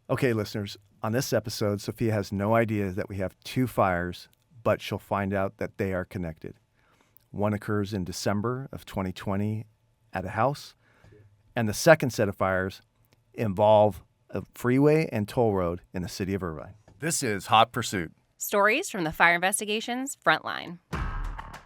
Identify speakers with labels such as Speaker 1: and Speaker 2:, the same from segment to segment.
Speaker 1: Okay, listeners, on this episode, Sophia has no idea that we have two fires, but she'll find out that they are connected. One occurs in December of 2020 at a house, and the second set of fires involve a freeway and toll road in the city of Irvine. This is Hot Pursuit.
Speaker 2: Stories from the fire investigation's front line.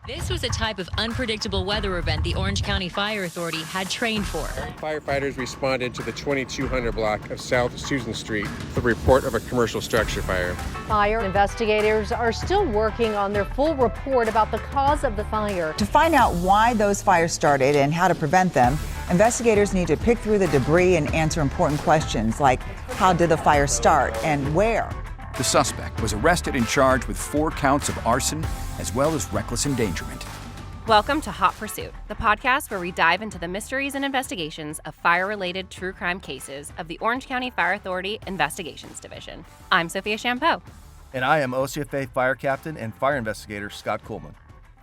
Speaker 3: This was a type of unpredictable weather event the Orange County Fire Authority had trained for.
Speaker 4: Firefighters responded to the 2200 block of South Susan Street with a report of a commercial structure fire.
Speaker 5: Fire investigators are still working on their full report about the cause of the fire.
Speaker 6: To find out why those fires started and how to prevent them, investigators need to pick through the debris and answer important questions like how did the fire start and where?
Speaker 7: The suspect was arrested and charged with 4 counts of arson as well as reckless endangerment.
Speaker 2: Welcome to Hot Pursuit, the podcast where we dive into the mysteries and investigations of fire-related true crime cases of the Orange County Fire Authority Investigations Division. I'm Sophia Champeau.
Speaker 1: And I am OCFA Fire Captain and Fire Investigator Scott Coleman.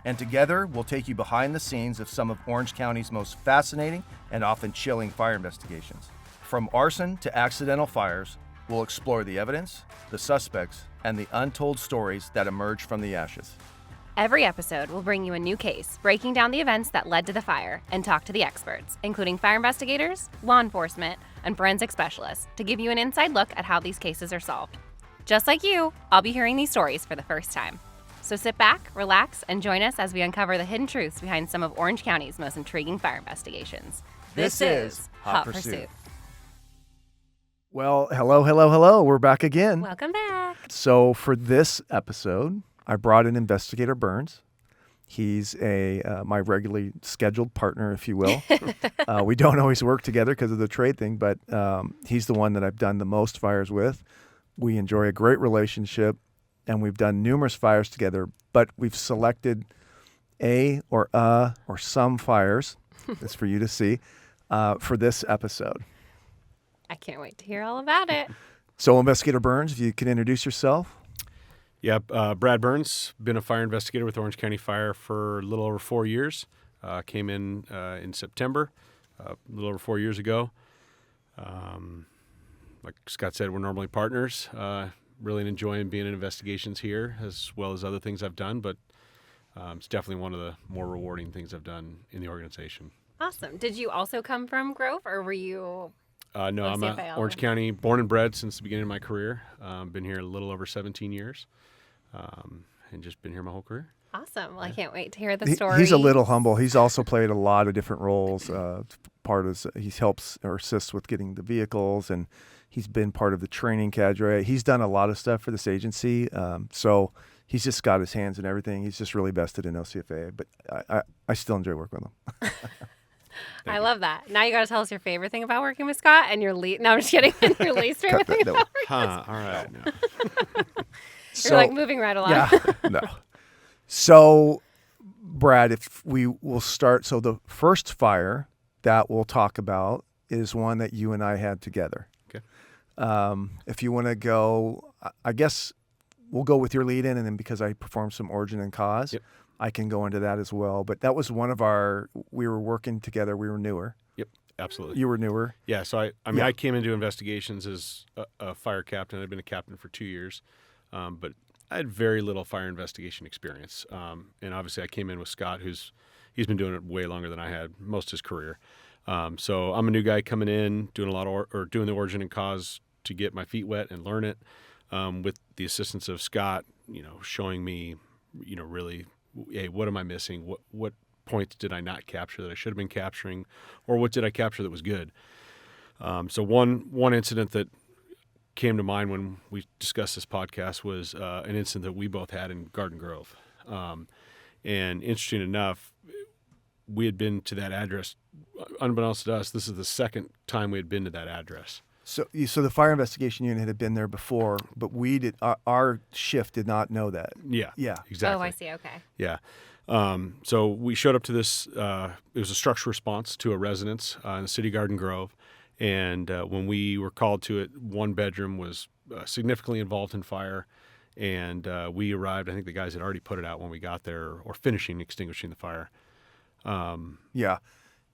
Speaker 1: And together, we'll take you behind the scenes of some of Orange County's most fascinating and often chilling fire investigations. From arson to accidental fires, we'll explore the evidence, the suspects, and the untold stories that emerge from the ashes.
Speaker 2: Every episode will bring you a new case, breaking down the events that led to the fire, and talk to the experts, including fire investigators, law enforcement, and forensic specialists, to give you an inside look at how these cases are solved. Just like you, I'll be hearing these stories for the first time. So sit back, relax, and join us as we uncover the hidden truths behind some of Orange County's most intriguing fire investigations. This is Hot Pursuit.
Speaker 1: Well, hello. We're back again.
Speaker 2: Welcome back.
Speaker 1: So for this episode, I brought in Investigator Burns. He's my regularly scheduled partner, if you will. We don't always work together because of the trade thing, but he's the one that I've done the most fires with. We enjoy a great relationship, and we've done numerous fires together, but we've selected or some fires, that's for you to see, for this episode.
Speaker 2: I can't wait to hear all about it.
Speaker 1: So, Investigator Burns, if you can introduce yourself.
Speaker 8: Yep, Brad Burns, been a fire investigator with Orange County Fire for a little over 4 years. Came in September, a little over 4 years ago. Like Scott said, we're normally partners. Really enjoying being in investigations here, as well as other things I've done, but it's definitely one of the more rewarding things I've done in the organization.
Speaker 2: Awesome. Did you also come from Grove, or were you...
Speaker 8: No, I'm Orange County, born and bred since the beginning of my career. Been here a little over 17 years, and just been here my whole career.
Speaker 2: Awesome. Well, I can't wait to hear the story.
Speaker 1: He's a little humble. He's also played a lot of different roles. He helps or assists with getting the vehicles, and he's been part of the training cadre. He's done a lot of stuff for this agency, so he's just got his hands in everything. He's just really vested in OCFA, but I still enjoy working with him.
Speaker 2: I love that. Now you got to tell us your favorite thing about working with Scott and your least. No, I'm just kidding. Your least favorite thing about working with Scott.
Speaker 8: All right. No.
Speaker 2: You're like moving right along.
Speaker 1: Yeah. No. So, Brad, if we will start. So the first fire that we'll talk about is one that you and I had together.
Speaker 8: Okay.
Speaker 1: If you want to go, I guess we'll go with your lead in, and then because I performed some origin and cause.
Speaker 8: Yep.
Speaker 1: I can go into that as well. But that was one of we were working together. We were newer.
Speaker 8: Yep, absolutely.
Speaker 1: You were newer.
Speaker 8: Yeah, so I came into investigations as a fire captain. I'd been a captain for 2 years, but I had very little fire investigation experience. And obviously I came in with Scott, he's been doing it way longer than I had, most of his career. So I'm a new guy coming in, doing doing the origin and cause to get my feet wet and learn it, with the assistance of Scott, showing me, really, hey, what am I missing? What points did I not capture that I should have been capturing, or what did I capture that was good? So one incident that came to mind when we discussed this podcast was an incident that we both had in Garden Grove. And interesting enough, we had been to that address. Unbeknownst to us, this is the second time we had been to that address.
Speaker 1: So the fire investigation unit had been there before, but we did. Our shift did not know that.
Speaker 8: Yeah. Exactly.
Speaker 2: Oh, I see. Okay.
Speaker 8: Yeah. So we showed up to this. It was a structure response to a residence in the city Garden Grove, and when we were called to it, one bedroom was significantly involved in fire, and we arrived. I think the guys had already put it out when we got there, or finishing extinguishing the fire.
Speaker 1: Yeah.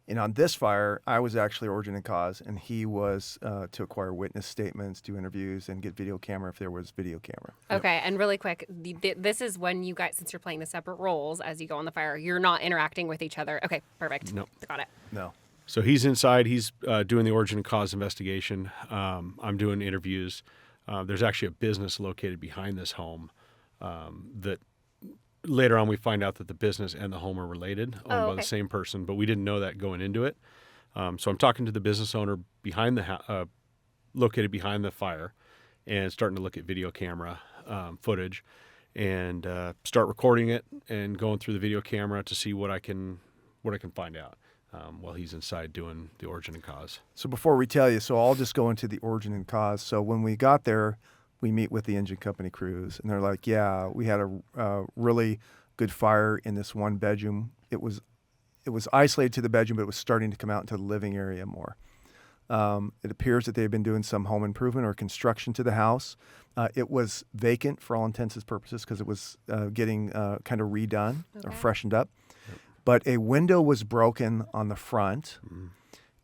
Speaker 1: And on this fire, I was actually origin and cause, and he was to acquire witness statements, do interviews, and get video camera if there was video camera.
Speaker 2: Okay, and really quick, this is when you guys, since you're playing the separate roles as you go on the fire, you're not interacting with each other. Okay, perfect.
Speaker 8: Nope.
Speaker 2: Got it.
Speaker 1: No.
Speaker 8: So he's inside. He's doing the origin and cause investigation. I'm doing interviews. There's actually a business located behind this home that later on we find out that the business and the home are related, owned by the same person, but we didn't know that going into it. So I'm talking to the business owner behind the located behind the fire, and starting to look at video camera footage, and start recording it and going through the video camera to see what I can find out while he's inside doing the origin and cause.
Speaker 1: So before we tell you, so I'll just go into the origin and cause. So when we got there, we meet with the engine company crews, and they're like, yeah, we had a really good fire in this one bedroom. It was isolated to the bedroom, but it was starting to come out into the living area more. It appears that they've been doing some home improvement or construction to the house. It was vacant for all intents and purposes because it was getting kind of redone or freshened up. Yep. But a window was broken on the front,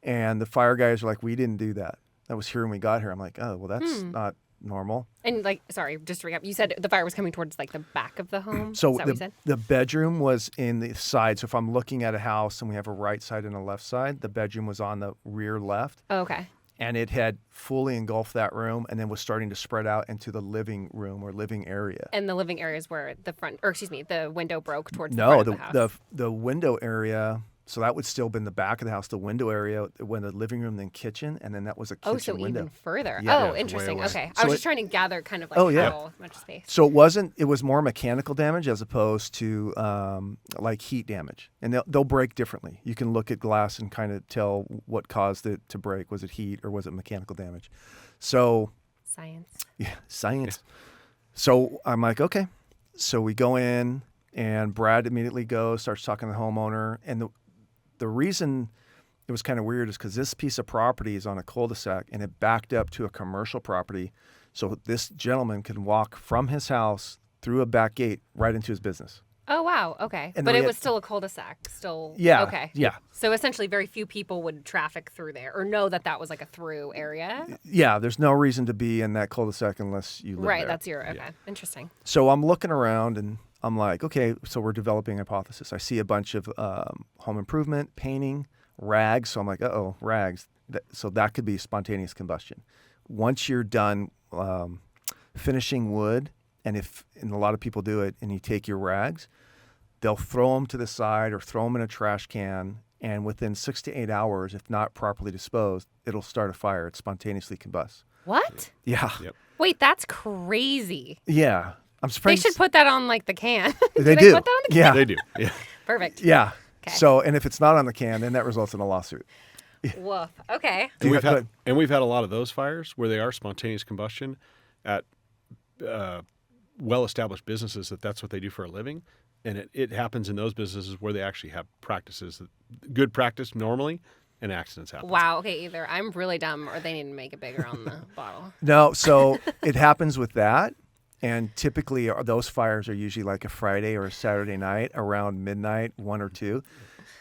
Speaker 1: and the fire guys are like, we didn't do that. That was here when we got here. I'm like, oh, well, that's not normal.
Speaker 2: And sorry, just to recap, you said the fire was coming towards the back of the home.
Speaker 1: So
Speaker 2: is that what you said?
Speaker 1: The bedroom was in the side. So if I'm looking at a house and we have a right side and a left side, the bedroom was on the rear left.
Speaker 2: Oh, okay.
Speaker 1: And it had fully engulfed that room, and then was starting to spread out into the living room or living area.
Speaker 2: And the living area is where the window broke towards the front of the house.
Speaker 1: the window area. So that would still been the back of the house. The window area, when the living room, then kitchen, and then that was a kitchen window.
Speaker 2: Even further.
Speaker 1: Yeah.
Speaker 2: Interesting. Okay,
Speaker 1: So
Speaker 2: I was just trying to gather kind of how much space.
Speaker 1: So it was more mechanical damage as opposed to like heat damage, and they'll break differently. You can look at glass and kind of tell what caused it to break. Was it heat or was it mechanical damage? So
Speaker 2: science.
Speaker 1: Yeah, science. So I'm like, okay. So we go in, and Brad immediately starts talking to the homeowner, and the reason it was kind of weird is because this piece of property is on a cul-de-sac, and it backed up to a commercial property. So this gentleman can walk from his house through a back gate right into his business.
Speaker 2: Oh, wow. Okay.
Speaker 1: And
Speaker 2: but it was still a cul-de-sac. Still.
Speaker 1: Yeah.
Speaker 2: Okay.
Speaker 1: Yeah.
Speaker 2: So essentially very few people would traffic through there or know that was like a through area.
Speaker 1: Yeah. There's no reason to be in that cul-de-sac unless you live
Speaker 2: right.
Speaker 1: there.
Speaker 2: That's okay. Interesting.
Speaker 1: So I'm looking around, and I'm like, okay, so we're developing a hypothesis. I see a bunch of home improvement, painting, rags. So I'm like, uh-oh, rags. So that could be spontaneous combustion. Once you're done finishing wood, and a lot of people do it, and you take your rags, they'll throw them to the side or throw them in a trash can, and within 6 to 8 hours, if not properly disposed, it'll start a fire. It spontaneously combusts.
Speaker 2: What?
Speaker 1: Yeah.
Speaker 8: Yep.
Speaker 2: Wait, that's crazy.
Speaker 1: Yeah. I'm
Speaker 2: They
Speaker 1: surprised.
Speaker 2: should put that on the can.
Speaker 1: They
Speaker 2: do.
Speaker 1: do.
Speaker 2: Put that on the can?
Speaker 1: Yeah.
Speaker 8: They do. Yeah.
Speaker 2: Perfect.
Speaker 1: Yeah.
Speaker 2: Okay.
Speaker 1: So, and if it's not on the can, then that results in a lawsuit.
Speaker 2: Woof. Okay.
Speaker 8: And we've had a lot of those fires where they are spontaneous combustion at well-established businesses that's what they do for a living, and it happens in those businesses where they actually have practices, good practice normally, and accidents happen.
Speaker 2: Wow. Okay. Either I'm really dumb or they need to make it bigger on the bottle.
Speaker 1: No, so it happens with that. And typically those fires are usually like a Friday or a Saturday night around midnight, 1 or 2.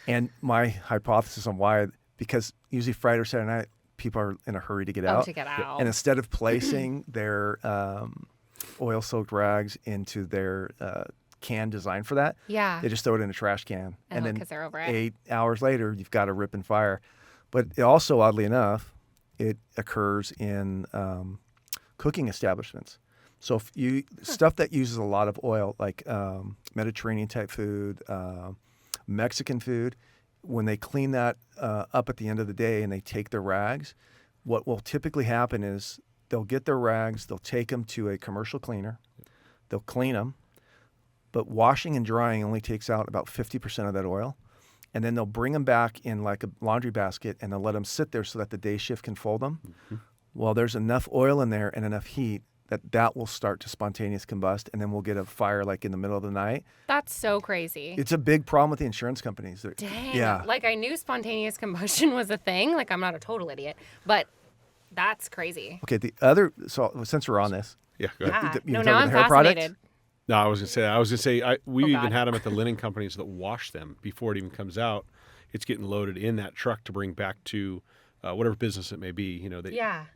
Speaker 1: And my hypothesis on why, because usually Friday or Saturday night, people are in a hurry to get out.
Speaker 2: To get out.
Speaker 1: And instead of placing their oil-soaked rags into their can designed for that,
Speaker 2: Yeah.
Speaker 1: they just throw it in a trash can.
Speaker 2: And
Speaker 1: then
Speaker 2: 'cause they're over it.
Speaker 1: 8 hours later, you've got a ripping fire. But it also, oddly enough, it occurs in cooking establishments. So if stuff that uses a lot of oil, like Mediterranean type food, Mexican food, when they clean that up at the end of the day and they take their rags, what will typically happen is they'll get their rags, they'll take them to a commercial cleaner, they'll clean them, but washing and drying only takes out about 50% of that oil. And then they'll bring them back in like a laundry basket, and they'll let them sit there so that the day shift can fold them. Mm-hmm. Well, there's enough oil in there and enough heat that will start to spontaneous combust, and then we'll get a fire like in the middle of the night.
Speaker 2: That's so crazy.
Speaker 1: It's a big problem with the insurance companies.
Speaker 2: Dang.
Speaker 1: Yeah.
Speaker 2: I knew spontaneous combustion was a thing. I'm not a total idiot, but that's crazy.
Speaker 1: Okay, so since we're on this.
Speaker 8: Yeah, go ahead.
Speaker 2: Yeah. No, now I'm fascinated.
Speaker 8: No, I was gonna say we even
Speaker 2: God.
Speaker 8: had them at the linen companies that wash them before it even comes out, it's getting loaded in that truck to bring back to whatever business it may be.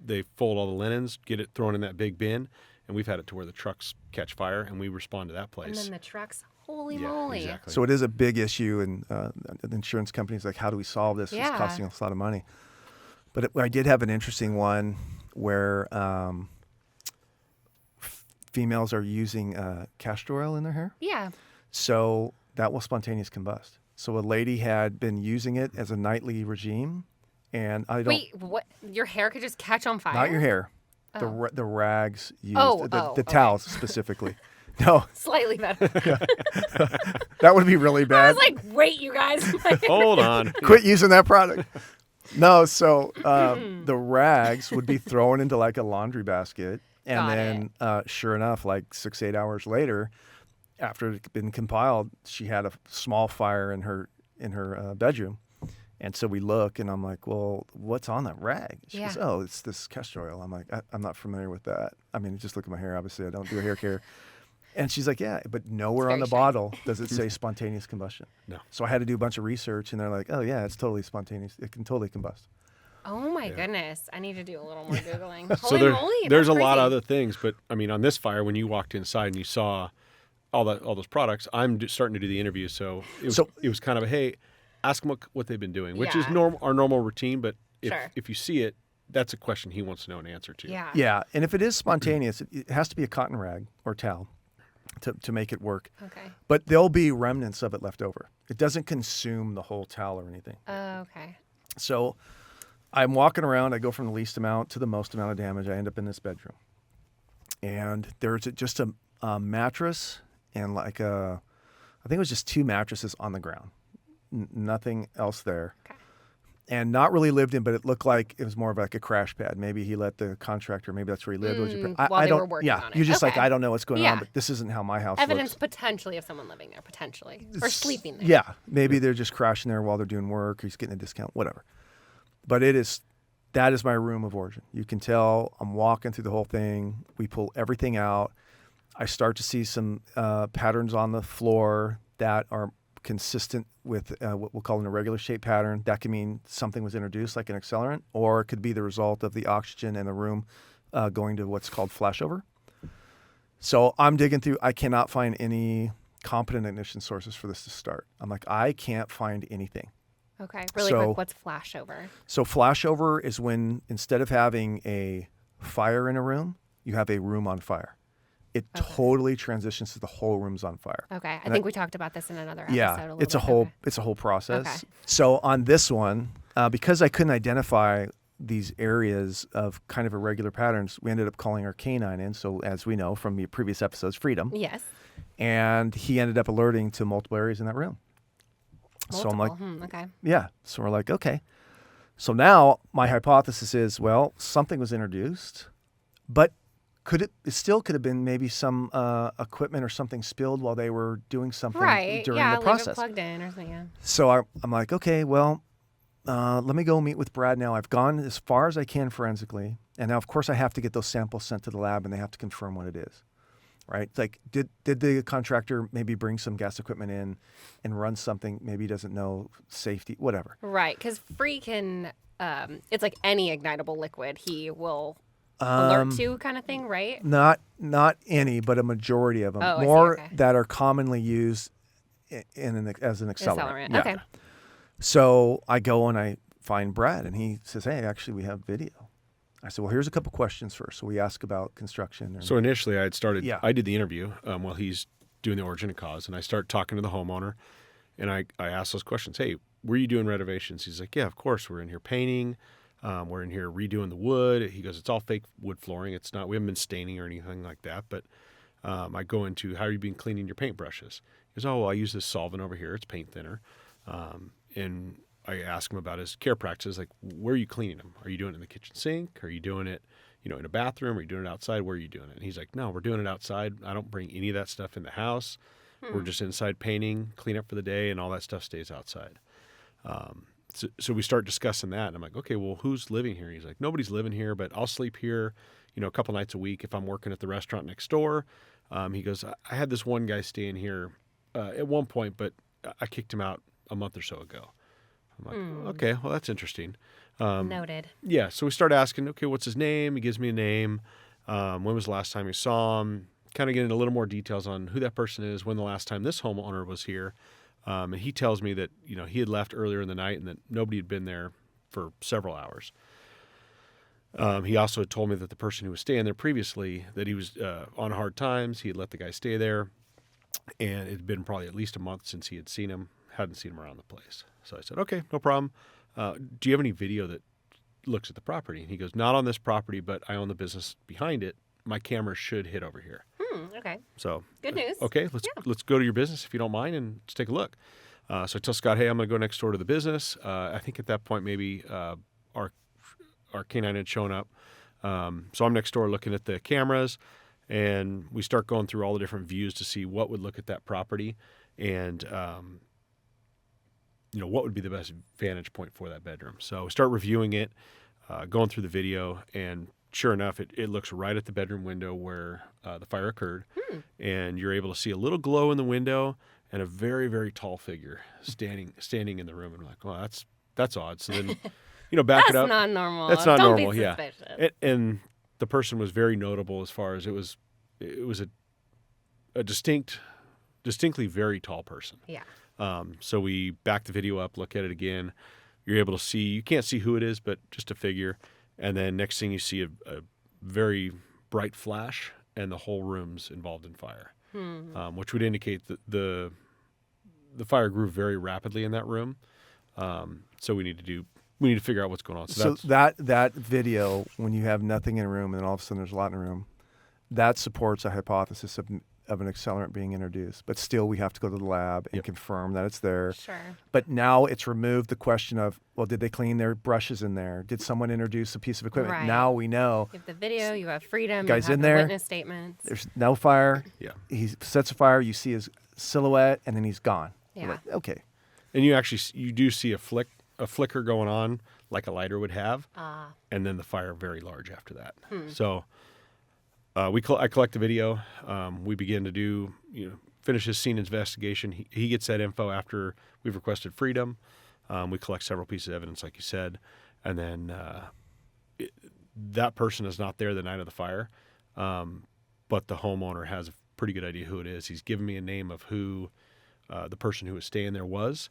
Speaker 8: They fold all the linens, get it thrown in that big bin, and we've had it to where the trucks catch fire, and we respond to that place.
Speaker 2: And then the trucks, holy moly.
Speaker 8: Exactly.
Speaker 1: So it is a big issue, and the insurance companies like, how do we solve this? It's costing us a lot of money. But I did have an interesting one where females are using castor oil in their hair.
Speaker 2: Yeah.
Speaker 1: So that will spontaneous combust. So a lady had been using it as a nightly regime, and I don't.
Speaker 2: Wait, what? Your hair could just catch on fire?
Speaker 1: Not your hair.
Speaker 2: Oh.
Speaker 1: The rags used.
Speaker 2: Oh,
Speaker 1: the
Speaker 2: okay.
Speaker 1: towels specifically. No.
Speaker 2: Slightly better.
Speaker 1: That would be really bad.
Speaker 2: I was like, wait, you guys.
Speaker 8: Hold on.
Speaker 1: Quit using that product. No, so the rags would be thrown into like a laundry basket. And then, sure enough, like 6-8 hours later, after it had been compiled, she had a small fire in her bedroom. And so we look, and I'm like, well, what's on that rag? She goes, oh, it's this castor oil. I'm like, I'm not familiar with that. I mean, just look at my hair. Obviously, I don't do hair care. And she's like, yeah, but nowhere on the bottle does it say spontaneous combustion.
Speaker 8: No.
Speaker 1: So I had to do a bunch of research, and they're like, oh, yeah, it's totally spontaneous. It can totally combust.
Speaker 2: Oh, my goodness. I need to do a little more Googling.
Speaker 8: So there's a lot of other things, but I mean, on this fire, when you walked inside and you saw all those products, I'm just starting to do the interview. So it was kind of a, hey, ask them what they've been doing, which is our normal routine. But if you see it, that's a question he wants to know an answer to.
Speaker 2: Yeah.
Speaker 1: Yeah. And if it is spontaneous, it has to be a cotton rag or towel to make it work.
Speaker 2: Okay.
Speaker 1: But there'll be remnants of it left over. It doesn't consume the whole towel or anything.
Speaker 2: Okay.
Speaker 1: So I'm walking around. I go from the least amount to the most amount of damage. I end up in this bedroom. And there's just a mattress and like I think it was just 2 mattresses on the ground. Nothing else there.
Speaker 2: Okay.
Speaker 1: And not really lived in, but it looked like it was more of like a crash pad. Maybe he let the contractor, maybe that's where he lived.
Speaker 2: While they were working on it.
Speaker 1: You're just like,
Speaker 2: Okay.
Speaker 1: I don't know what's going on, but this isn't how my house
Speaker 2: Evidence
Speaker 1: looks.
Speaker 2: potentially of someone living there, potentially. Or sleeping there.
Speaker 1: Yeah. Maybe they're just crashing there while they're doing work, or he's getting a discount, whatever. But that is my room of origin. You can tell I'm walking through the whole thing. We pull everything out. I start to see some patterns on the floor that are consistent with what we'll call an irregular shape pattern. That could mean something was introduced, like an accelerant, or it could be the result of the oxygen in the room going to what's called flashover. So I'm digging through. I cannot find any competent ignition sources for this to start. I'm like, I can't find anything.
Speaker 2: Okay. Really quick, what's flashover?
Speaker 1: So flashover is when instead of having a fire in a room, you have a room on fire. It totally transitions to the whole room's on fire.
Speaker 2: Okay. I think we talked about this in another episode.
Speaker 1: Yeah, it's a whole process.
Speaker 2: Okay.
Speaker 1: So on this one, because I couldn't identify these areas of kind of irregular patterns, we ended up calling our canine in. So as we know from the previous episodes, Freedom.
Speaker 2: Yes.
Speaker 1: And he ended up alerting to multiple areas in that room. So I'm like,
Speaker 2: okay.
Speaker 1: Yeah. So we're like, okay. So now my hypothesis is, well, something was introduced, but it still could have been maybe some equipment or something spilled while they were doing something during the process.
Speaker 2: Leave it plugged in or something. Yeah.
Speaker 1: So I'm like, okay, well, let me go meet with Brad now. I've gone as far as I can forensically, and now of course I have to get those samples sent to the lab, and they have to confirm what it is. Right? It's like, did the contractor maybe bring some gas equipment in and run something? Maybe he doesn't know safety, whatever.
Speaker 2: Right, because Free can, it's like any ignitable liquid he will alert to kind of thing, right?
Speaker 1: Not any, but a majority of them.
Speaker 2: Oh,
Speaker 1: More
Speaker 2: I see, okay.
Speaker 1: that are commonly used as an accelerant.
Speaker 2: Yeah. Okay.
Speaker 1: So I go and I find Brad, and he says, hey, actually, we have video. I said, well, here's a couple questions first. So we ask about construction.
Speaker 8: So initially I did the interview while he's doing the origin and cause, and I start talking to the homeowner, and I ask those questions. Hey, were you doing renovations? He's like, yeah, of course. We're in here painting. We're in here redoing the wood. He goes, it's all fake wood flooring. It's not, we haven't been staining or anything like that. But I go into, how have you been cleaning your paintbrushes? He goes, oh, well, I use this solvent over here. It's paint thinner. And I ask him about his care practices, like, where are you cleaning them? Are you doing it in the kitchen sink? Are you doing it, in a bathroom? Are you doing it outside? Where are you doing it? And he's like, no, we're doing it outside. I don't bring any of that stuff in the house. We're just inside painting, clean up for the day, and all that stuff stays outside. So we start discussing that, and I'm like, okay, well, who's living here? He's like, nobody's living here, but I'll sleep here, a couple nights a week if I'm working at the restaurant next door. He goes, I had this one guy staying here at one point, but I kicked him out a month or so ago. I'm like, okay, well, that's interesting.
Speaker 2: Noted.
Speaker 8: Yeah, so we start asking, okay, what's his name? He gives me a name. When was the last time you saw him? Kind of getting a little more details on who that person is, when the last time this homeowner was here. And he tells me that, he had left earlier in the night and that nobody had been there for several hours. He also had told me that the person who was staying there previously, that he was on hard times. He had let the guy stay there. And it had been probably at least a month since he had seen him, hadn't seen him around the place. So I said, okay, no problem. Do you have any video that looks at the property? And he goes, not on this property, but I own the business behind it. My camera should hit over here.
Speaker 2: Okay.
Speaker 8: So
Speaker 2: good news.
Speaker 8: Okay, let's go to your business if you don't mind, and let's take a look. So I tell Scott, hey, I'm going to go next door to the business. I think at that point maybe our canine had shown up. So I'm next door looking at the cameras, and we start going through all the different views to see what would look at that property, and what would be the best vantage point for that bedroom. So we start reviewing it, going through the video, and sure enough, it looks right at the bedroom window where the fire occurred. And you're able to see a little glow in the window and a very, very tall figure standing in the room. And I'm like, well, that's odd. So then, back it up.
Speaker 2: That's not normal.
Speaker 8: That's not
Speaker 2: Don't
Speaker 8: normal.
Speaker 2: Be
Speaker 8: Yeah.
Speaker 2: suspicious.
Speaker 8: And the person was very notable as far as it was a distinctly very tall person.
Speaker 2: Yeah.
Speaker 8: So we back the video up, look at it again. You're able to see, you can't see who it is, but just a figure. And then next thing you see a very bright flash, and the whole room's involved in fire, which would indicate that the fire grew very rapidly in that room. So we need to figure out what's going on.
Speaker 1: So that video, when you have nothing in a room and then all of a sudden there's a lot in a room, that supports a hypothesis of an accelerant being introduced. But still, we have to go to the lab and confirm that it's there.
Speaker 2: Sure.
Speaker 1: But now it's removed the question of, well, did they clean their brushes in there? Did someone introduce a piece of equipment?
Speaker 2: Right.
Speaker 1: Now we know.
Speaker 2: You have the video, you have freedom,
Speaker 1: Guy's
Speaker 2: you have
Speaker 1: in
Speaker 2: the
Speaker 1: there.
Speaker 2: witness statements.
Speaker 1: There's no fire.
Speaker 8: Yeah.
Speaker 1: He sets a fire. You see his silhouette, and then he's gone.
Speaker 2: Yeah.
Speaker 1: Like, okay.
Speaker 8: And you do see a flicker going on like a lighter would have, and then the fire very large after that. So I collect the video. We begin to finish his scene investigation. He gets that info after we've requested freedom. We collect several pieces of evidence, like you said, and then that person is not there the night of the fire, but the homeowner has a pretty good idea who it is. He's given me a name of who the person who was staying there was,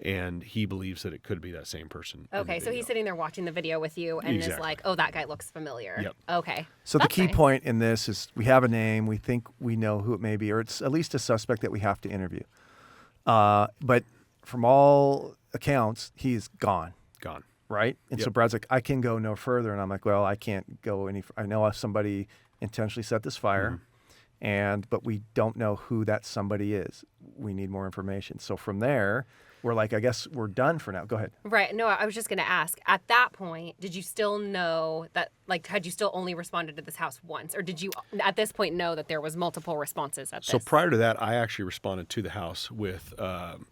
Speaker 8: and he believes that it could be that same person.
Speaker 2: Okay, so he's sitting there watching the video with you and is like, oh, that guy looks familiar.
Speaker 8: Yep.
Speaker 2: Okay.
Speaker 1: So the
Speaker 2: That's
Speaker 1: key
Speaker 2: nice.
Speaker 1: point in this is we have a name. We think we know who it may be, or it's at least a suspect that we have to interview. But from all accounts, he's gone.
Speaker 8: Gone.
Speaker 1: Right? And so Brad's like, I can go no further. And I'm like, well, I can't go any I know if somebody intentionally set this fire, but we don't know who that somebody is. We need more information. So from there, we're like, I guess we're done for now. Go ahead.
Speaker 2: Right. No, I was just going to ask, at that point, did you still know that, had you still only responded to this house once? Or did you, at this point, know that there was multiple responses at this?
Speaker 8: So prior to that, I actually responded to the house with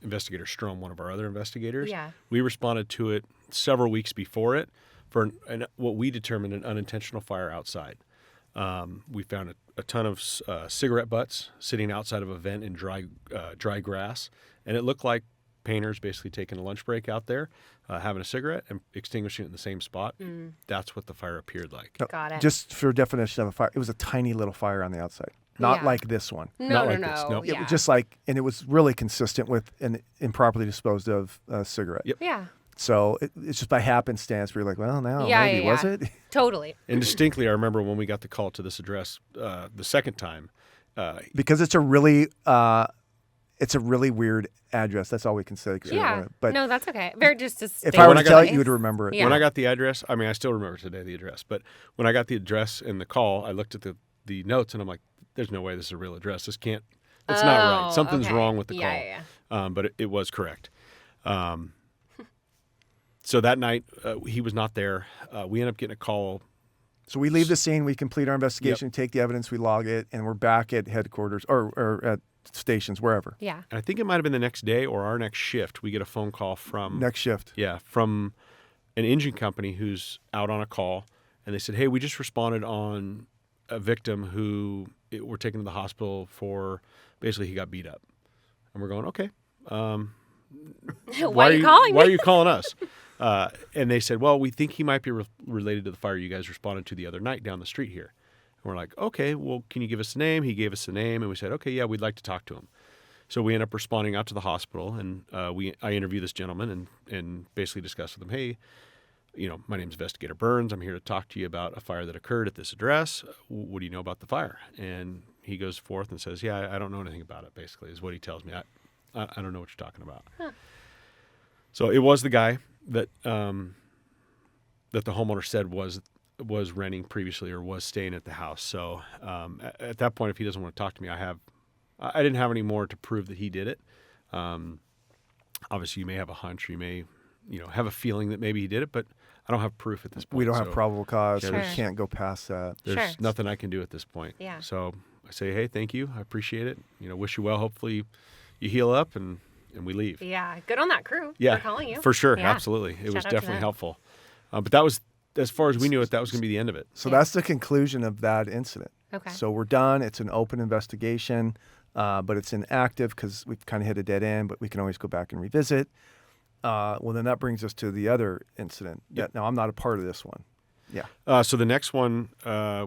Speaker 8: Investigator Strom, one of our other investigators.
Speaker 2: Yeah.
Speaker 8: We responded to it several weeks before it for what we determined an unintentional fire outside. We found a ton of cigarette butts sitting outside of a vent in dry grass, and it looked like painters basically taking a lunch break out there, having a cigarette and extinguishing it in the same spot. That's what the fire appeared like.
Speaker 2: Got it.
Speaker 1: Just for definition of a fire, it was a tiny little fire on the outside. Not like this one.
Speaker 2: No.
Speaker 8: this, no.
Speaker 1: It was just like, and it was really consistent with an improperly disposed of cigarette.
Speaker 8: Yep.
Speaker 2: Yeah.
Speaker 1: So it's just by happenstance, we're like, well, now maybe was it?
Speaker 2: Totally.
Speaker 8: And distinctly, I remember when we got the call to this address the second time.
Speaker 1: Because it's a really weird address. That's all we can say.
Speaker 2: Yeah.
Speaker 1: But
Speaker 2: no, that's okay. Very just to
Speaker 1: if I were to tell
Speaker 2: it,
Speaker 1: you, you would remember it.
Speaker 2: Yeah.
Speaker 8: When I got the address, I mean, I still remember today the address, but when I got the address and the call, I looked at the notes and I'm like, there's no way this is a real address. It's not right. Something's wrong with the call.
Speaker 2: Yeah.
Speaker 8: But it was correct. So that night, he was not there. We ended up getting a call.
Speaker 1: So we leave the scene, we complete our investigation, take the evidence, we log it, and we're back at headquarters or at stations, wherever.
Speaker 2: Yeah.
Speaker 8: And I think it might have been the next day or our next shift. We get a phone call from
Speaker 1: Next shift.
Speaker 8: Yeah, from an engine company who's out on a call, and they said, "Hey, we just responded on a victim who we're taking to the hospital for basically he got beat up." And we're going, "Okay,
Speaker 2: Why are you calling
Speaker 8: Why
Speaker 2: me?
Speaker 8: are you calling us? And they said, well, we think he might be related to the fire you guys responded to the other night down the street here. And we're like, okay, well, can you give us the name? He gave us the name, and we said, okay, yeah, we'd like to talk to him. So we end up responding out to the hospital, and I interview this gentleman and basically discuss with him, hey, my name's Investigator Burns. I'm here to talk to you about a fire that occurred at this address. What do you know about the fire? And he goes forth and says, yeah, I don't know anything about it, basically, is what he tells me. I don't know what you're talking about. Huh. So it was the guy that that the homeowner said was renting previously or was staying at the house. So at that point, if he doesn't want to talk to me, I didn't have any more to prove that he did it. Obviously, you may have a hunch, or you may have a feeling that maybe he did it, but I don't have proof at this point.
Speaker 1: We don't have probable cause, so
Speaker 2: Sure.
Speaker 1: we can't go past that.
Speaker 8: There's nothing I can do at this point.
Speaker 2: Yeah.
Speaker 8: So I say, hey, thank you. I appreciate it. Wish you well. Hopefully you heal up and we leave.
Speaker 2: Yeah, good on that crew
Speaker 8: Yeah,
Speaker 2: for calling you.
Speaker 8: for sure.
Speaker 2: Yeah.
Speaker 8: Absolutely. It
Speaker 2: Shout
Speaker 8: was
Speaker 2: out to
Speaker 8: definitely
Speaker 2: them.
Speaker 8: helpful. But that was, as far as we knew it, that was going to be the end of it.
Speaker 1: So that's the conclusion of that incident.
Speaker 2: Okay.
Speaker 1: So we're done. It's an open investigation, but it's inactive because we've kind of hit a dead end, but we can always go back and revisit. Well, then that brings us to the other incident.
Speaker 8: Yep.
Speaker 1: Now, I'm not a part of this one. Yeah.
Speaker 8: So the next one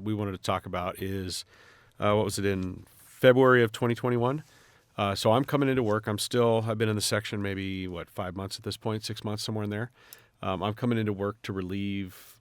Speaker 8: we wanted to talk about is, what was it, in February of 2021? So I'm coming into work. I've been in the section maybe, 5 months at this point, 6 months, somewhere in there. I'm coming into work to relieve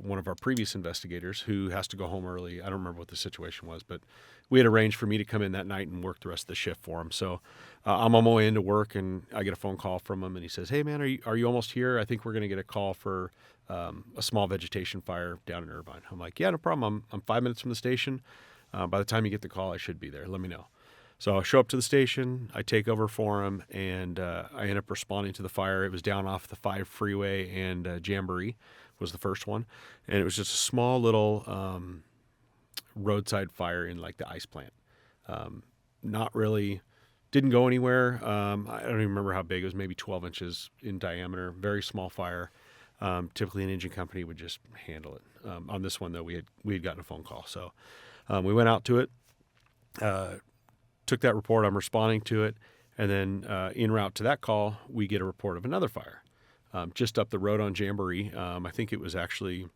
Speaker 8: one of our previous investigators who has to go home early. I don't remember what the situation was, but we had arranged for me to come in that night and work the rest of the shift for him. So I'm on my way into work, and I get a phone call from him, and he says, hey, man, are you almost here? I think we're going to get a call for a small vegetation fire down in Irvine. I'm like, yeah, no problem. I'm 5 minutes from the station. By the time you get the call, I should be there. Let me know. So I show up to the station, I take over for him, and I end up responding to the fire. It was down off the 5 freeway, and Jamboree was the first one. And it was just a small little roadside fire in like the ice plant. Not really, didn't go anywhere. I don't even remember how big. It was maybe 12 inches in diameter, very small fire. Typically an engine company would just handle it. On this one, though, we had gotten a phone call. So we went out to it. Took that report, I'm responding to it, and then en route to that call, we get a report of another fire just up the road on Jamboree. I think it was actually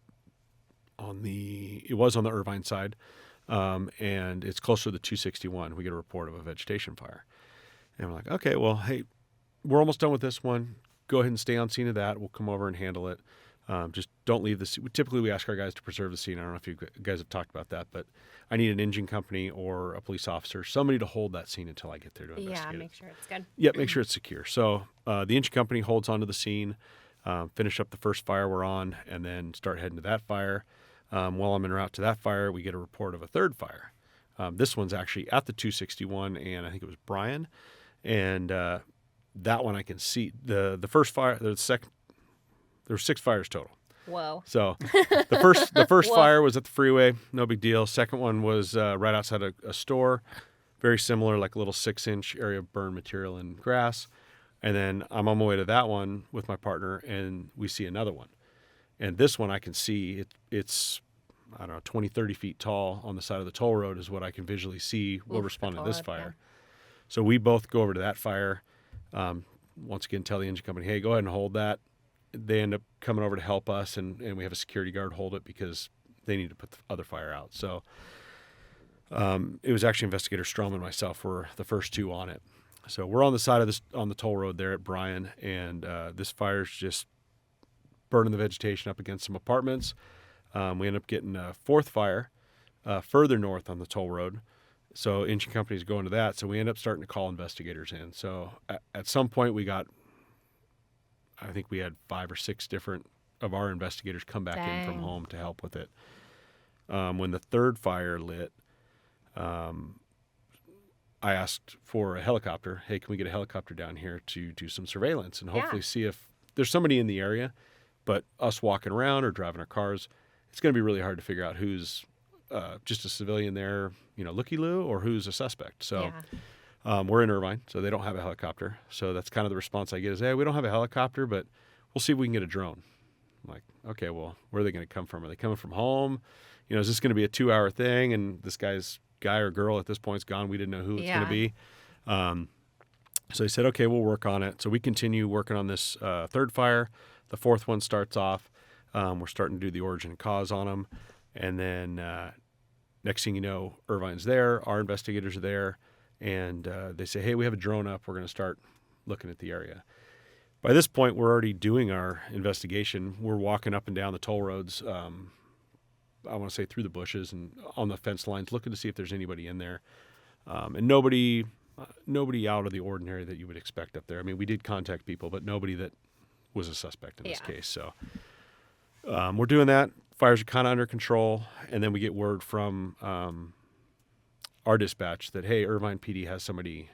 Speaker 8: on the Irvine side, and it's closer to the 261. We get a report of a vegetation fire. And we're like, okay, well, hey, we're almost done with this one. Go ahead and stay on scene of that. We'll come over and handle it. Just don't leave the scene. Typically, we ask our guys to preserve the scene. I don't know if you guys have talked about that, but I need an engine company or a police officer, somebody to hold that scene until I get there to investigate it.
Speaker 2: Make sure it's good.
Speaker 8: Yeah, make sure it's secure. So the engine company holds onto the scene, finish up the first fire we're on, and then start heading to that fire. While I'm en route to that fire, we get a report of a third fire. This one's actually at the 261, and I think it was Brian. And that one I can see. The first fire, there were 6 fires total.
Speaker 2: Whoa.
Speaker 8: So the first fire was at the freeway, no big deal. Second one was right outside a store, very similar, like a little 6-inch area of burn material and grass. And then I'm on my way to that one with my partner, and we see another one. And this one I can see, it's, I don't know, 20, 30 feet tall on the side of the toll road is what I can visually see. We'll respond to this fire. Yeah. So we both go over to that fire. Once again, tell the engine company, hey, go ahead and hold that. They end up coming over to help us, and we have a security guard hold it because they need to put the other fire out. So it was actually Investigator Strom and myself were the first 2 on it. So we're on the side of this, on the toll road there at Bryan, and this fire's just burning the vegetation up against some apartments. We end up getting a 4th fire further north on the toll road. So engine companies go into that. So we end up starting to call investigators in. So at some point I think we had 5 or 6 different of our investigators come back in from home to help with it. When the 3rd fire lit, I asked for a helicopter. Hey, can we get a helicopter down here to do some surveillance and hopefully see if there's somebody in the area? But us walking around or driving our cars, it's going to be really hard to figure out who's just a civilian there, looky-loo, or who's a suspect. So we're in Irvine, so they don't have a helicopter. So that's kind of the response I get is, hey, we don't have a helicopter, but we'll see if we can get a drone. I'm like, okay, well, where are they going to come from? Are they coming from home? Is this going to be a 2-hour thing? And this guy or girl at this point is gone. We didn't know who it's going to be. So he said, okay, we'll work on it. So we continue working on this third fire. The fourth one starts off. We're starting to do the origin and cause on them. And then next thing you know, Irvine's there. Our investigators are there. And they say, hey, we have a drone up. We're going to start looking at the area. By this point, we're already doing our investigation. We're walking up and down the toll roads, I want to say through the bushes and on the fence lines, looking to see if there's anybody in there. And nobody out of the ordinary that you would expect up there. I mean, we did contact people, but nobody that was a suspect in this case. So we're doing that. Fires are kind of under control. And then we get word from our dispatch that, hey, Irvine PD has somebody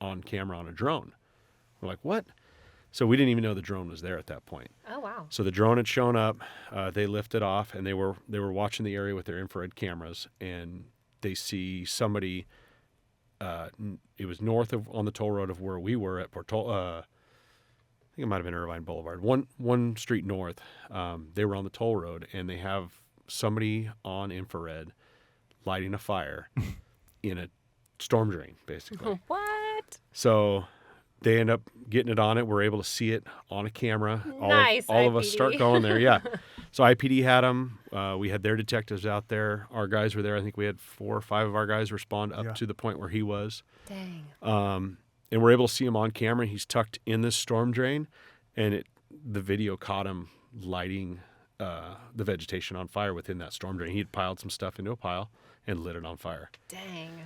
Speaker 8: on camera on a drone. We're like, what? So we didn't even know the drone was there at that point.
Speaker 2: Oh, wow.
Speaker 8: So the drone had shown up. They lifted off, and they were watching the area with their infrared cameras, and they see somebody. It was north of on the toll road of where we were at I think it might have been Irvine Boulevard. One street north. They were on the toll road, and they have somebody on infrared lighting a fire in a storm drain, basically.
Speaker 2: What?
Speaker 8: So they end up getting it on it. We're able to see it on a camera.
Speaker 2: Nice,
Speaker 8: All of us
Speaker 2: IPD.
Speaker 8: start going there. Yeah. So IPD had them. We had their detectives out there. Our guys were there. I think we had 4 or 5 of our guys respond up to the point where he was.
Speaker 2: Dang.
Speaker 8: And we're able to see him on camera. He's tucked in this storm drain, and the video caught him lighting the vegetation on fire within that storm drain. He had piled some stuff into a pile and lit it on fire.
Speaker 2: Dang.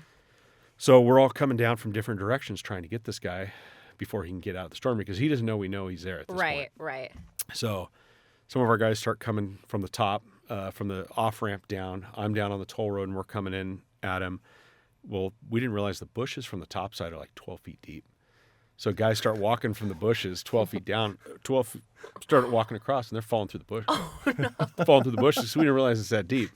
Speaker 8: So we're all coming down from different directions trying to get this guy before he can get out of the storm because he doesn't know we know he's there at this point.
Speaker 2: Right.
Speaker 8: So some of our guys start coming from the top, from the off-ramp down. I'm down on the toll road, and we're coming in at him. Well, we didn't realize the bushes from the top side are like 12 feet deep. So guys start walking from the bushes 12 feet down, started walking across, and they're falling through the bush. Oh, no. Falling through the bushes, so we didn't realize it's that deep.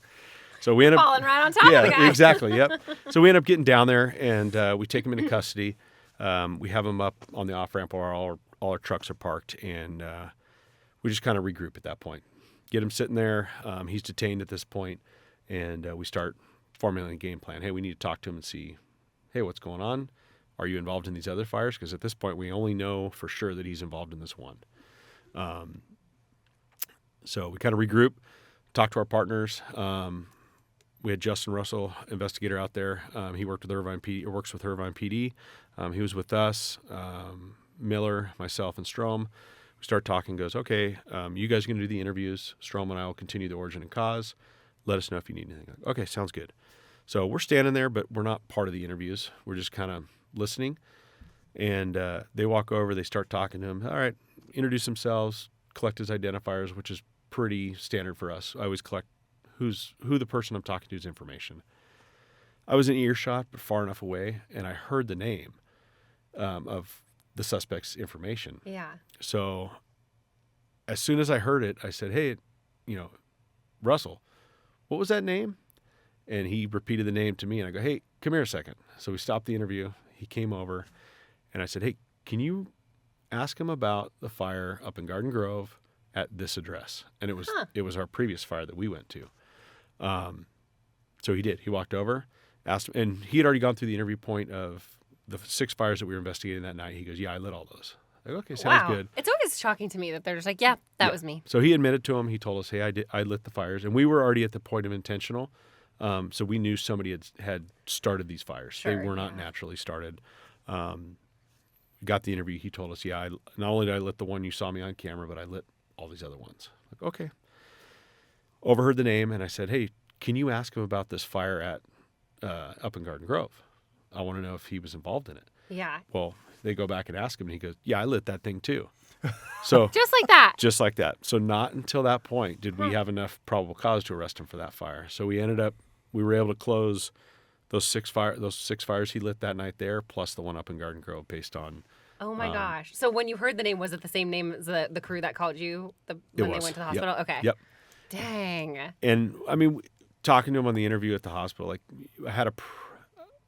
Speaker 8: So we end up
Speaker 2: falling right on top of the guy.
Speaker 8: Yeah, exactly. Yep. So we end up getting down there, and we take him into custody. We have him up on the off-ramp where all our trucks are parked, and we just kind of regroup at that point. Get him sitting there. He's detained at this point, and we start formulating a game plan. Hey, we need to talk to him and see, hey, what's going on? Are you involved in these other fires? Because at this point, we only know for sure that he's involved in this one. So we kind of regroup, talk to our partners. We had Justin Russell, investigator out there. He works with Irvine PD. He was with us, Miller, myself, and Strom. We start talking, goes, okay, you guys are going to do the interviews. Strom and I will continue the origin and cause. Let us know if you need anything. Okay, sounds good. So we're standing there, but we're not part of the interviews. We're just kind of listening. And they walk over, they start talking to him. All right, introduce themselves, collect his identifiers, which is pretty standard for us. I always collect who the person I'm talking to is information. I was in earshot, but far enough away, and I heard the name of the suspect's information.
Speaker 2: Yeah.
Speaker 8: So as soon as I heard it, I said, hey, Russell, what was that name? And he repeated the name to me, and I go, hey, come here a second. So we stopped the interview. He came over, and I said, hey, can you ask him about the fire up in Garden Grove at this address? And it was our previous fire that we went to. So he did. He walked over, asked him, and he had already gone through the interview point of the 6 fires that we were investigating that night. He goes, yeah, I lit all those. I go, okay, sounds good.
Speaker 2: It's always shocking to me that they're just like, yeah, that was me.
Speaker 8: So he admitted to him. He told us, hey, I lit the fires. And we were already at the point of intentional. So we knew somebody had started these fires.
Speaker 2: Sure,
Speaker 8: they were not naturally started. Got the interview. He told us, yeah, not only did I lit the one you saw me on camera, but I lit all these other ones. Like, okay. Overheard the name, and I said, hey, can you ask him about this fire at up in Garden Grove? I want to know if he was involved in it.
Speaker 2: Yeah.
Speaker 8: Well, they go back and ask him, and he goes, yeah, I lit that thing too. So
Speaker 2: just like that.
Speaker 8: Just like that. So not until that point did we have enough probable cause to arrest him for that fire. So we were able to close those 6 fires he lit that night there, plus the one up in Garden Grove based on.
Speaker 2: Oh my gosh. So when you heard the name, was it the same name as the crew that called you when they went to the hospital?
Speaker 8: Yep.
Speaker 2: Okay.
Speaker 8: Yep.
Speaker 2: Dang.
Speaker 8: And I mean, talking to him on the interview at the hospital, like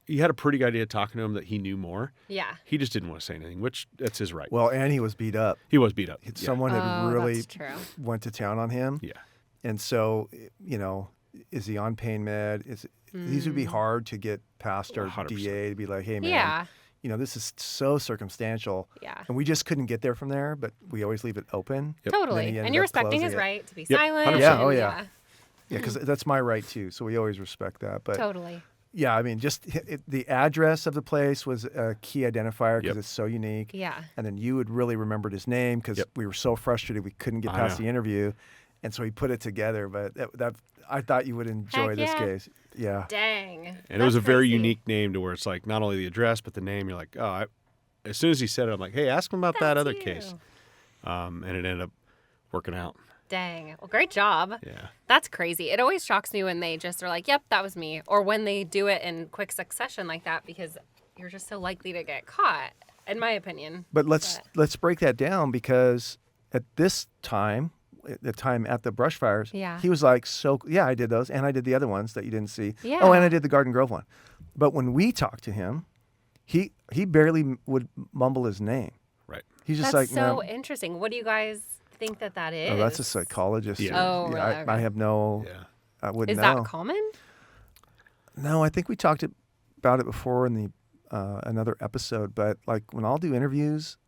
Speaker 8: he had a pretty good idea talking to him that he knew more.
Speaker 2: Yeah.
Speaker 8: He just didn't want to say anything, which that's his right.
Speaker 1: Well, and he was beat up.
Speaker 8: He was beat up.
Speaker 1: Someone had really
Speaker 2: that's true.
Speaker 1: went to town on him.
Speaker 8: Yeah.
Speaker 1: And so, is he on pain med? These would be hard to get past our
Speaker 8: 100%.
Speaker 1: DA to be like, hey, man,
Speaker 2: Yeah.
Speaker 1: this is so circumstantial.
Speaker 2: Yeah.
Speaker 1: And we just couldn't get there from there, but we always leave it open.
Speaker 2: Totally. And you're respecting his right to be silent.
Speaker 8: 100%.
Speaker 1: Yeah. Oh, yeah. Yeah, because that's my right, too. So we always respect that. But
Speaker 2: Totally.
Speaker 1: yeah, I mean, just the address of the place was a key identifier because it's so unique.
Speaker 2: Yeah.
Speaker 1: And then you had really remembered his name because we were so frustrated we couldn't get past the interview. And so he put it together. But that I thought you would enjoy this case. Yeah.
Speaker 2: Dang.
Speaker 8: And it was a very unique name to where it's like not only the address, but the name. You're like, oh, as soon as he said it, I'm like, hey, ask him about that other case. And it ended up working out.
Speaker 2: Dang. Well, great job.
Speaker 8: Yeah.
Speaker 2: That's crazy. It always shocks me when they just are like, yep, that was me. Or when they do it in quick succession like that because you're just so likely to get caught, in my opinion.
Speaker 1: But let's break that down because at this time, the time at the brush fires, he was like, I did those. And I did the other ones that you didn't see.
Speaker 2: Yeah.
Speaker 1: Oh, and I did the Garden Grove one. But when we talked to him, he barely would mumble his name.
Speaker 8: Right.
Speaker 1: He's just
Speaker 2: That's
Speaker 1: like,
Speaker 2: so interesting. What do you guys think that is?
Speaker 1: Oh, that's a psychologist.
Speaker 8: Yeah.
Speaker 2: Oh, really?
Speaker 1: I have no, I wouldn't know.
Speaker 2: Is that common?
Speaker 1: No, I think we talked about it before in the another episode, but like when I'll do interviews,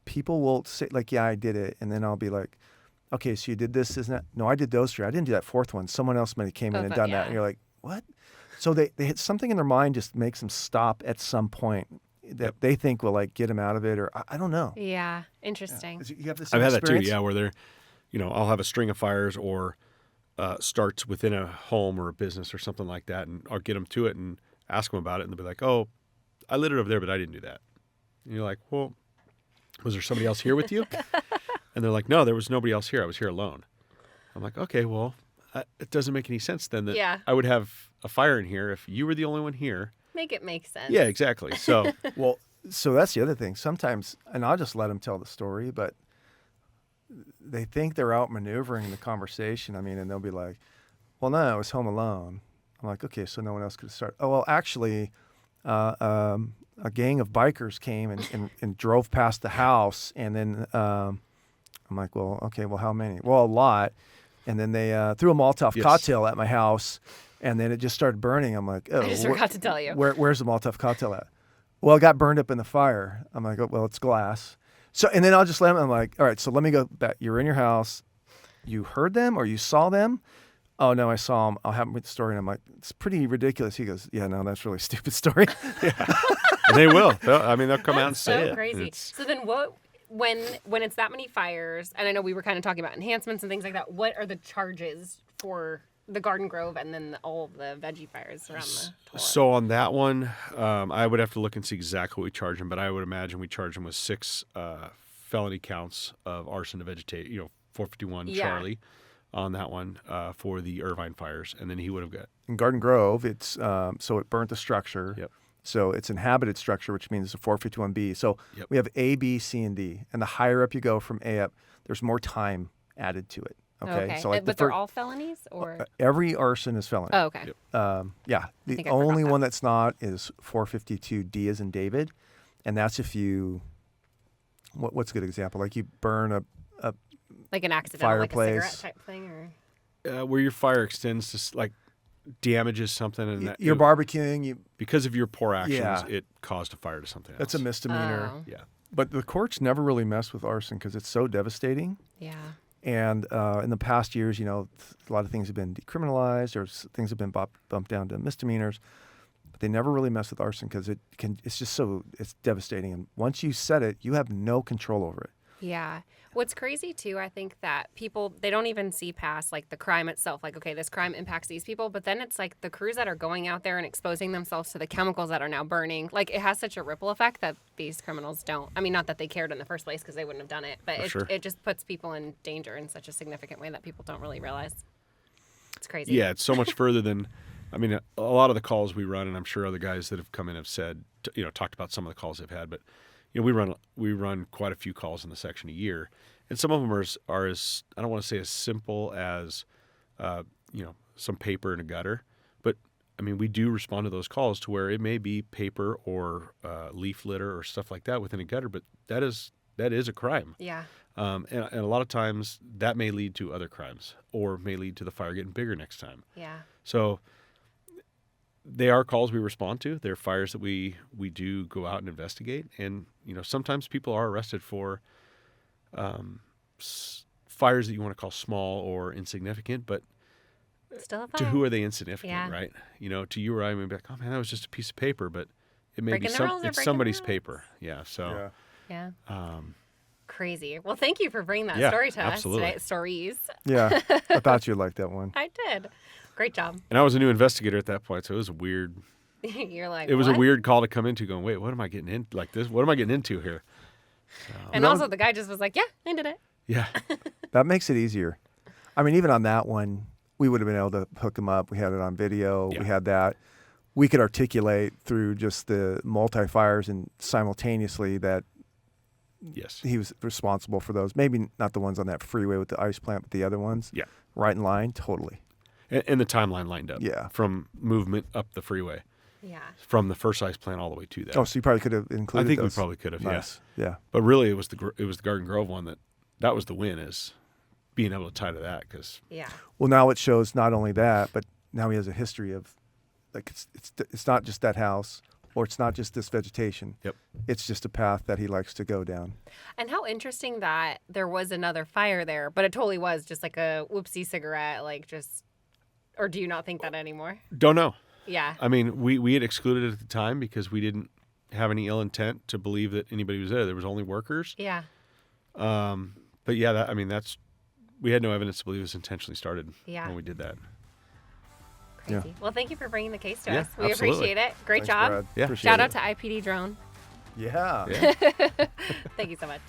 Speaker 1: people will say like, yeah, I did it. And then I'll be like, okay, so you did this, isn't it? No, I did those three. I didn't do that fourth one. Someone else might have came in and done that. And you're like, what? So they hit something in their mind just makes them stop at some point that they think will like get them out of it, or I don't know.
Speaker 2: Yeah, interesting.
Speaker 1: Yeah. You have this
Speaker 8: I've had that too.
Speaker 1: experience?
Speaker 8: Yeah, where they're, I'll have a string of fires or starts within a home or a business or something like that, and I'll get them to it and ask them about it, and they'll be like, "Oh, I lit it over there, but I didn't do that." And you're like, "Well, was there somebody else here with you?" And they're like, "No, there was nobody else here. I was here alone." I'm like, "Okay, well, it doesn't make any sense then that I would have a fire in here if you were the only one here."
Speaker 2: Make it make sense.
Speaker 8: Yeah, exactly. So,
Speaker 1: so that's the other thing. Sometimes, and I'll just let them tell the story, but they think they're out maneuvering the conversation. I mean, and they'll be like, well, no, I was home alone. I'm like, okay, so no one else could start. Oh, well, actually, a gang of bikers came and drove past the house. And then I'm like, well, okay, well, how many? Well, a lot. And then they threw a Molotov cocktail at my house. And then it just started burning. I'm like, oh.
Speaker 2: I just forgot to tell you.
Speaker 1: Where's the Molotov cocktail at? Well, it got burned up in the fire. I'm like, oh, well, it's glass. So, and then I'll just let him, I'm like, all right, so let me go back. You're in your house. You heard them or you saw them? Oh, no, I saw them. I'll have them with the story. And I'm like, it's pretty ridiculous. He goes, yeah, no, that's a really stupid story.
Speaker 8: And they will. They'll come out and say it.
Speaker 2: So crazy. So then what, when it's that many fires, and I know we were kind of talking about enhancements and things like that, what are the charges for the Garden Grove and then all the veggie fires around the tour?
Speaker 8: So on that one, I would have to look and see exactly what we charge them, but I would imagine we charge them with 6 felony counts of arson to vegetation, 451 Charlie on that one for the Irvine fires, and then he would have got.
Speaker 1: In Garden Grove, it's so it burnt the structure.
Speaker 8: Yep.
Speaker 1: So it's inhabited structure, which means it's a 451B. So we have A, B, C, and D. And the higher up you go from A up, there's more time added to it. Okay. So like
Speaker 2: but they're all felonies, or
Speaker 1: every arson is felony.
Speaker 2: Oh, okay.
Speaker 1: Yep. The only one that's not is 452D as in David, and that's if you. What's a good example? Like you burn a
Speaker 2: like an accidental
Speaker 1: fireplace,
Speaker 2: like a cigarette type thing, or
Speaker 8: where your fire extends to like damages something, and
Speaker 1: you're barbecuing.
Speaker 8: Because of your poor actions, it caused a fire to something else.
Speaker 1: That's a misdemeanor.
Speaker 2: Oh.
Speaker 8: Yeah.
Speaker 1: But the courts never really mess with arson because it's so devastating.
Speaker 2: Yeah.
Speaker 1: And in the past years, a lot of things have been decriminalized or things have been bumped down to misdemeanors. But they never really mess with arson because it's just it's devastating. And once you set it, you have no control over it.
Speaker 2: Yeah. What's crazy too, I think that people, they don't even see past like the crime itself. Like, okay, this crime impacts these people, but then it's like the crews that are going out there and exposing themselves to the chemicals that are now burning. Like it has such a ripple effect that these criminals don't. I mean, not that they cared in the first place because they wouldn't have done it, but it just puts people in danger in such a significant way that people don't really realize. It's crazy.
Speaker 8: Yeah, it's so much further than. I mean, a lot of the calls we run, and I'm sure other guys that have come in have said, talked about some of the calls they've had, but we run quite a few calls in the section a year, and some of them are as I don't want to say as simple as some paper in a gutter, but I mean we do respond to those calls to where it may be paper or leaf litter or stuff like that within a gutter, but that is a crime.
Speaker 2: Yeah.
Speaker 8: And a lot of times that may lead to other crimes or may lead to the fire getting bigger next time.
Speaker 2: Yeah.
Speaker 8: So they are calls we respond to. They're fires that we do go out and investigate. And, sometimes people are arrested for fires that you want to call small or insignificant, but
Speaker 2: Still a
Speaker 8: to
Speaker 2: fire.
Speaker 8: who are they insignificant,
Speaker 2: Yeah.
Speaker 8: right? To you or I may be like, oh man, that was just a piece of paper, but it may
Speaker 2: Breaking
Speaker 8: be
Speaker 2: the rules or
Speaker 8: it's
Speaker 2: breaking
Speaker 8: somebody's
Speaker 2: the rules.
Speaker 8: paper. Yeah. So,
Speaker 2: Yeah.
Speaker 8: um,
Speaker 2: Crazy. Well, thank you for bringing that
Speaker 8: Yeah,
Speaker 2: story to
Speaker 8: absolutely.
Speaker 2: us today. Stories.
Speaker 1: Yeah, I thought you'd like that one.
Speaker 2: I did. Great job.
Speaker 8: and I was a new investigator at that point, so it was weird.
Speaker 2: You're like,
Speaker 8: It was
Speaker 2: what?
Speaker 8: a weird call to come into going, wait, what am I getting in like this? What am I getting into here?
Speaker 2: And also, the guy just was like, yeah, I did it.
Speaker 8: Yeah.
Speaker 1: That makes it easier. I mean, even on that one, we would have been able to hook him up. We had it on video.
Speaker 8: Yeah.
Speaker 1: We had that. We could articulate through just the multi-fires and simultaneously that
Speaker 8: Yes.
Speaker 1: he was responsible for those. Maybe not the ones on that freeway with the ice plant, but the other ones.
Speaker 8: Yeah.
Speaker 1: Right in line, totally.
Speaker 8: And the timeline lined up.
Speaker 1: Yeah.
Speaker 8: From movement up the freeway,
Speaker 2: Yeah.
Speaker 8: from the first ice plant all the way to that.
Speaker 1: Oh, so you probably could have included
Speaker 8: I think
Speaker 1: those.
Speaker 8: we probably could have.
Speaker 1: Nice. Yeah.
Speaker 8: But really, it was the Garden Grove one that was the win, is being able to tie to that, because
Speaker 2: Yeah.
Speaker 1: Well, now it shows not only that, but now he has a history of, like, it's not just that house, or it's not just this vegetation.
Speaker 8: Yep.
Speaker 1: It's just a path that he likes to go down.
Speaker 2: And how interesting that there was another fire there, but it totally was just like a whoopsie cigarette, or do you not think that anymore?
Speaker 8: don't know.
Speaker 2: Yeah.
Speaker 8: I mean, we had excluded it at the time because we didn't have any ill intent to believe that anybody was there. There was only workers.
Speaker 2: Yeah.
Speaker 8: But yeah, we had no evidence to believe it was intentionally started
Speaker 2: Yeah.
Speaker 8: when we did that.
Speaker 2: Crazy.
Speaker 1: Yeah.
Speaker 2: Well, thank you for bringing the case to
Speaker 8: Yeah,
Speaker 2: us. We
Speaker 8: absolutely.
Speaker 2: appreciate it. Great
Speaker 1: Thanks,
Speaker 2: job.
Speaker 1: Brad.
Speaker 8: Yeah.
Speaker 1: Appreciate
Speaker 2: Shout
Speaker 1: it.
Speaker 2: out to IPD Drone.
Speaker 1: Yeah.
Speaker 8: Yeah.
Speaker 2: Thank you so much.